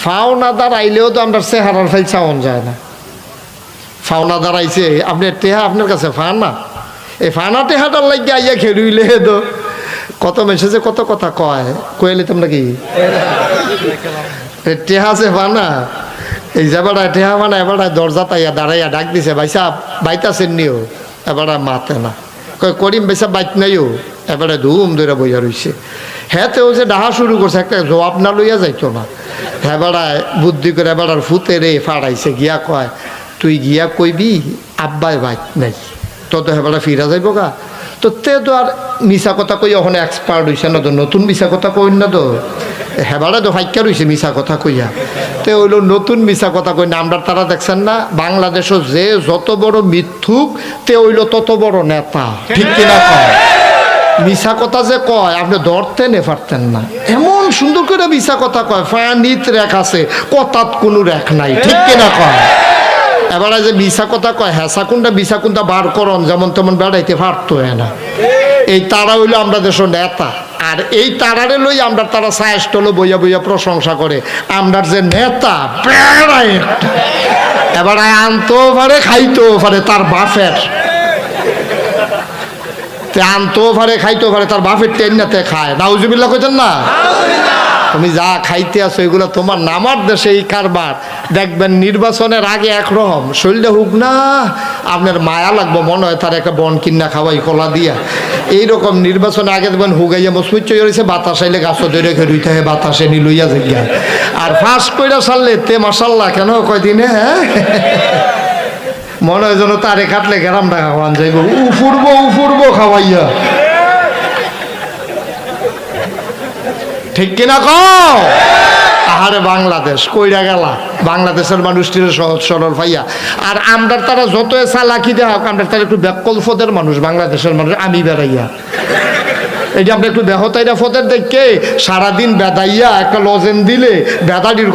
ফাওনা দাঁড়াইলেও তো আমরা চেহারার ফাইল চাওয়ান যায় না। ফাওনা দাঁড়াইছে আপনার টেহা আপনার কাছে ফানা, এই ফানা টেহাটার লাগিয়ে আইয়া খেলুইলে তো কত মেসেজে কত কথা কয়ে তোমরা কি টেহা যে ফানা এই যে বেড়ায় টেহা মানে এবারায় দরজা তাইয়া দাঁড়াইয়া ডাক দিছে ভাইসা বাইতাছেন নিও, এবারে মাতে না কয় করিম ভাইসা বাইত নাইও, এবারে ধুম ধরে বইয়া রইছে। হ্যাঁ তো যে ডাহা শুরু করছে, একটা জবাব না লইয়া যাইতো না। হ্যাঁ বেড়ায় বুদ্ধি করে বেড়ার ফুতে রে ফাড়াইছে, গিয়া কয় তুই গিয়া কইবি আব্বাই বাইত নাই, তো হ্যাঁ বেড়া ফিরা যাইব গা। তো তে তো আর মিশা কথা কই ওখানে এক্সপার্ট হইছে না, তো নতুন মিশা কথা কই না, তো হেবারে তো ফাইকা রইছে মিশা কথা কইয়া। তে হইলো নতুন মিশা কথা কই না। আমরা তারা দেখছেন না বাংলাদেশও যে যত বড় মিথ্যুক তে হইলো তত বড় নেতা, ঠিক কিনা কয়? মিশা কথা যে কয় আপনি ধরতে নে পারতেন না, এমন সুন্দর করে মিশা কথা কয়, ফানিত রেখ আছে কথাত কোনো রেখ নাই, ঠিক কিনা কয়? এবারে যে মিশা কথা কয় হেসা কোনটা মিশা কোনটা বার করন যেমন তেমন বেড়াইতে পারতো না। এই তারা হইলো আমরা দেশ নেতা, আর এই তারারে লই আমরা তারা সায়স্টলো বইয়া বইয়া প্রশংসা করে। আমরা যে নেতা বেড়াই এবারে আনতেও পারে খাইতেও পারে তার বাপের, আনতেও পারে খাইতেও পারে তার বাপের টেন্নাতে খায়। নাউজুবিল্লাহ কইতেন না? তুমি যা খাইতে আছো এগুলো তোমার নামার দেশে এই কারবার। দেখবেন নির্বাচনের আগে একরকম শরীরটা হুক না আপনার মায়া লাগবো, মনে হয় তার একটা বন কিনা খাওয়াই কলা দিয়া। এইরকম নির্বাচনের আগে দেখবেন হুগাইয়া মসমিত চইছে, বাতাস আইলে গাছ ধরে রুইতে হয়, বাতাসে নিলইয়া যাইয়া। আর ফাঁস কইরা সারলে তে মাসাল্লাহ কেন কয়দিনে হ্যাঁ মনে হয় যেন তারে কাটলে গেরামটা খাওয়ান যাইব, উফুরবো খাওয়াইয়া, ঠিক কিনা কও? আহারে বাংলাদেশ কইরা গেলা, বাংলাদেশের মানুষটির সহজ সরল ভাইয়া। আর আমরা তারা যত চালাকি দেওয়া হোক আমরা তারা একটু ব্যাকল ফদের মানুষ, বাংলাদেশের মানুষ। আমি বেড়াইয়া এই যে আমরা একটু বেহতাইরা ফদের দেখে সারাদিন বেদাইয়া একটা লজেন দিলে বেদাডির